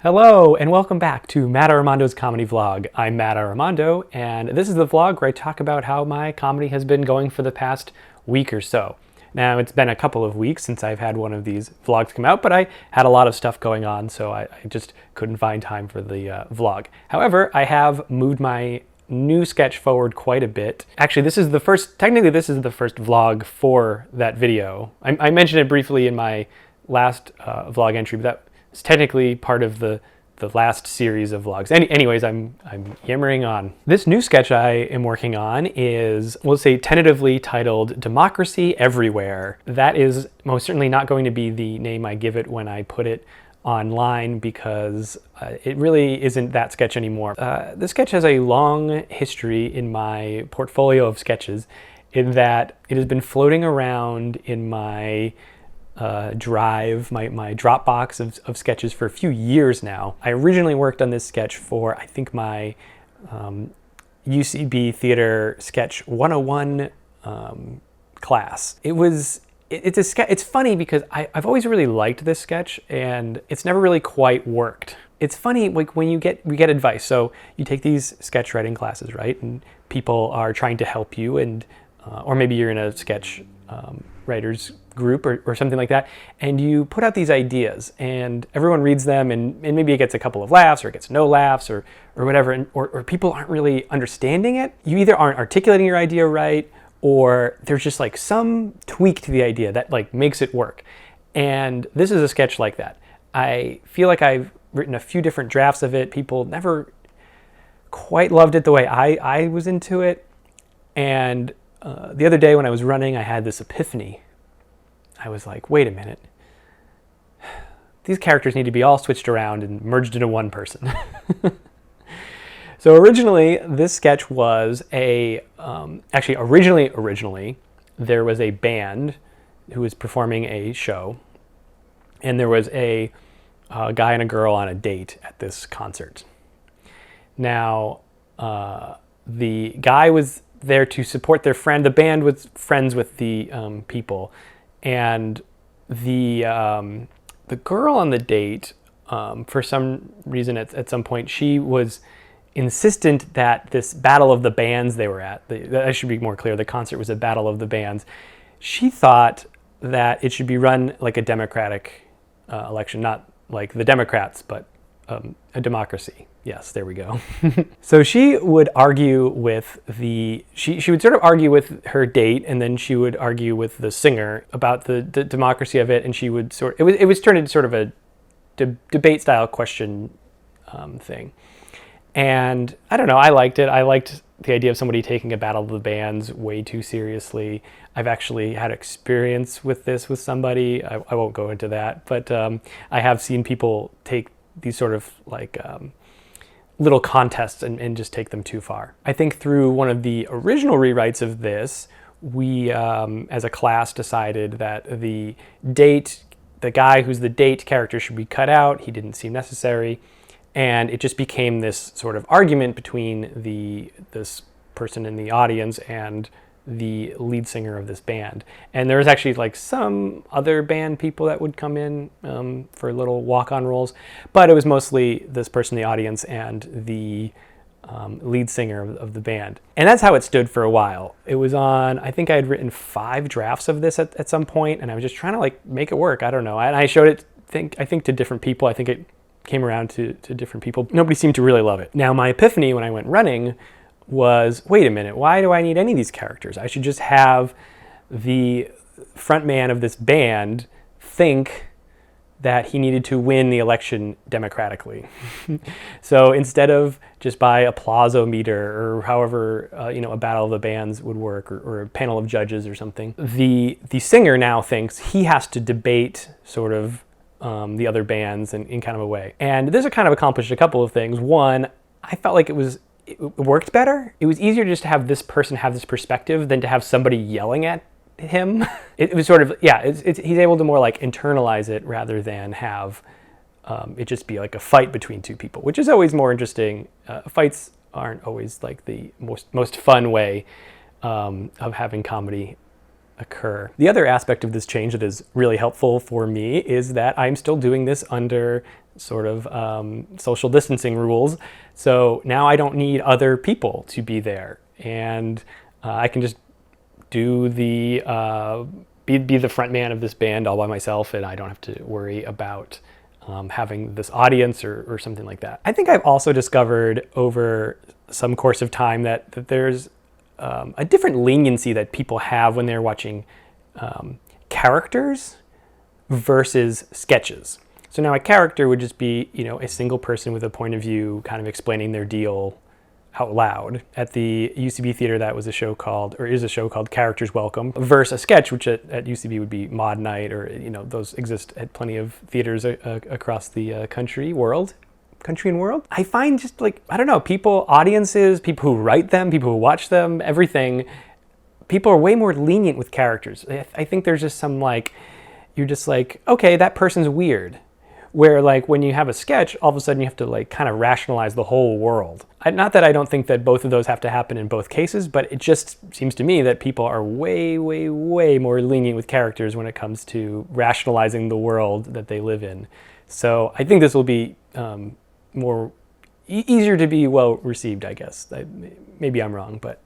Hello, and welcome back to Matt Aramondo's comedy vlog. I'm Matt Aramondo, and this is the vlog where I talk about how my comedy has been going for the past week or so. Now, it's been a couple of weeks since I've had one of these vlogs come out, but I had a lot of stuff going on, so I just couldn't find time for the vlog. However, I have moved my new sketch forward quite a bit. Actually, technically this is the first vlog for that video. I mentioned it briefly in my last vlog entry, but that it's technically part of the last series of vlogs. Anyways, I'm yammering on. This new sketch I am working on is, we'll say, tentatively titled Democracy Everywhere. That is most certainly not going to be the name I give it when I put it online, because it really isn't that sketch anymore. This sketch has a long history in my portfolio of sketches, in that it has been floating around in my drive, my Dropbox of sketches for a few years now. I originally worked on this sketch for, I think, my UCB Theater Sketch 101 class. It's funny because I've always really liked this sketch, and it's never really quite worked. It's funny, like when we get advice. So you take these sketch writing classes, right? And people are trying to help you, and or maybe you're in a sketch writers group or something like that, and you put out these ideas and everyone reads them, and maybe it gets a couple of laughs or it gets no laughs or whatever, or people aren't really understanding it. You either aren't articulating your idea right, or there's just like some tweak to the idea that like makes it work. And this is a sketch like that. I feel like I've written a few different drafts of it. People never quite loved it the way I was into it. And the other day when I was running, I had this epiphany. I was like, wait a minute. These characters need to be all switched around and merged into one person. So originally, this sketch was originally, there was a band who was performing a show, and there was a guy and a girl on a date at this concert. Now, the guy was there to support their friend. The band was friends with the people, and the girl on the date, for some reason at some point, she was insistent that this battle of the bands they were at, I should be more clear, the concert was a battle of the bands. She thought that it should be run like a democratic election, not like the Democrats, but a democracy. Yes, there we go. So she would argue with she would sort of argue with her date, and then she would argue with the singer about the democracy of it, and she would it was turned into sort of a debate style question thing. And I don't know, I liked it. I liked the idea of somebody taking a battle of the bands way too seriously. I've actually had experience with this with somebody. I won't go into that, but I have seen people take these sort of like little contests and just take them too far. I think through one of the original rewrites of this, we as a class decided that the guy who's the date character should be cut out. He didn't seem necessary. And it just became this sort of argument between this person in the audience and the lead singer of this band. And there was actually like some other band people that would come in for little walk-on roles, but it was mostly this person in the audience and the lead singer of the band. And that's how it stood for a while. It was on, I think I had written 5 drafts of this at some point, and I was just trying to like make it work. I don't know. And I showed it, I think to different people. I think it came around to different people. Nobody seemed to really love it. Now, my epiphany when I went running was, wait a minute, why do I need any of these characters? I should just have the front man of this band think that he needed to win the election democratically. So instead of just by applause-o-meter or however a battle of the bands would work, or a panel of judges or something, the singer now thinks he has to debate sort of the other bands in kind of a way. And this kind of accomplished a couple of things. One, I felt like it worked better. It was easier just to have this person have this perspective than to have somebody yelling at him. It was sort of, he's able to more like internalize it rather than have it just be like a fight between two people, which is always more interesting. Fights aren't always like the most fun way of having comedy occur. The other aspect of this change that is really helpful for me is that I'm still doing this under sort of social distancing rules. So now I don't need other people to be there, and I can just do the be the front man of this band all by myself, and I don't have to worry about having this audience or something like that. I think I've also discovered over some course of time that there's a different leniency that people have when they're watching characters versus sketches. So now a character would just be, a single person with a point of view kind of explaining their deal out loud. At the UCB theater, that was a show called, or is a show called Characters Welcome, versus a sketch, which at UCB would be Mod Night, or those exist at plenty of theaters across the country and world. I find just people, audiences, people who write them, people who watch them, everything, people are way more lenient with characters. I think there's just some you're just okay, that person's weird. Where when you have a sketch, all of a sudden you have to kind of rationalize the whole world. Not that I don't think that both of those have to happen in both cases, but it just seems to me that people are way, way, way more lenient with characters when it comes to rationalizing the world that they live in. So I think this will be more easier to be well received, I guess. Maybe I'm wrong, but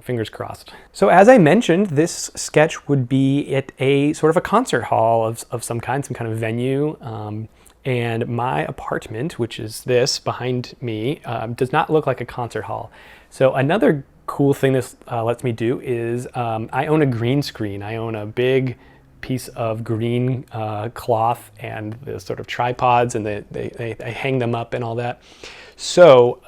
fingers crossed. So as I mentioned, this sketch would be at a sort of a concert hall of some kind of venue. And my apartment, which is this behind me, does not look like a concert hall. So another cool thing this lets me do is I own a green screen. I own a big piece of green cloth and the sort of tripods, and they hang them up and all that. So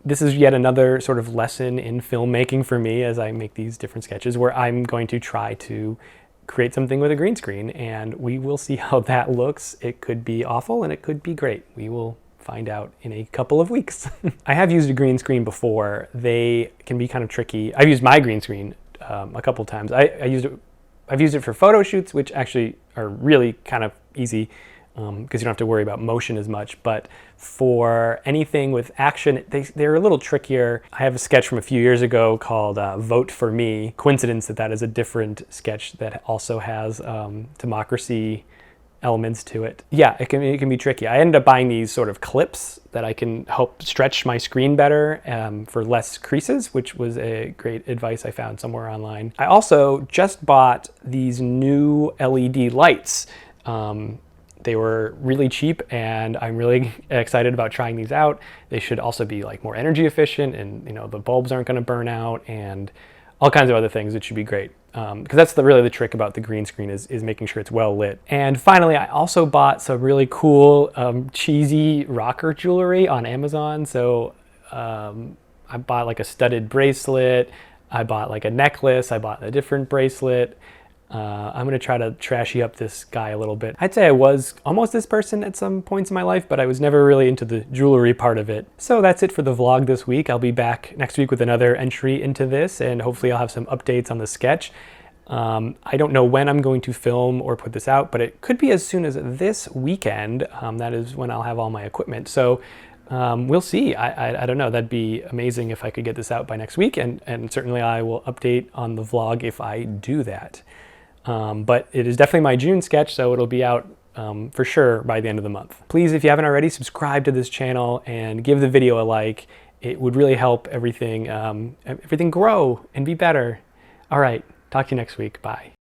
this is yet another sort of lesson in filmmaking for me as I make these different sketches, where I'm going to try to create something with a green screen, and we will see how that looks. It could be awful and it could be great. We will find out in a couple of weeks. I have used a green screen before. They can be kind of tricky. I've used my green screen a couple of times. I've used it for photo shoots, which actually are really kind of easy, because you don't have to worry about motion as much. But for anything with action, they're a little trickier. I have a sketch from a few years ago called Vote for Me. Coincidence that is a different sketch that also has democracy elements to it. Yeah, it can be tricky. I ended up buying these sort of clips that I can help stretch my screen better for less creases, which was a great advice I found somewhere online. I also just bought these new LED lights. They were really cheap, and I'm really excited about trying these out. They should also be more energy efficient, and the bulbs aren't going to burn out, and all kinds of other things. It should be great, because that's really the trick about the green screen is making sure it's well lit. And finally, I also bought some really cool cheesy rocker jewelry on Amazon. So I bought a studded bracelet, I bought a necklace, I bought a different bracelet. I'm going to try to trashy up this guy a little bit. I'd say I was almost this person at some points in my life, but I was never really into the jewelry part of it. So that's it for the vlog this week. I'll be back next week with another entry into this, and hopefully I'll have some updates on the sketch. I don't know when I'm going to film or put this out, but it could be as soon as this weekend. That is when I'll have all my equipment. So we'll see. I don't know. That'd be amazing if I could get this out by next week, and certainly I will update on the vlog if I do that. But it is definitely my June sketch, so it'll be out for sure by the end of the month. Please, if you haven't already, subscribe to this channel and give the video a like. It would really help everything grow and be better. All right, talk to you next week. Bye.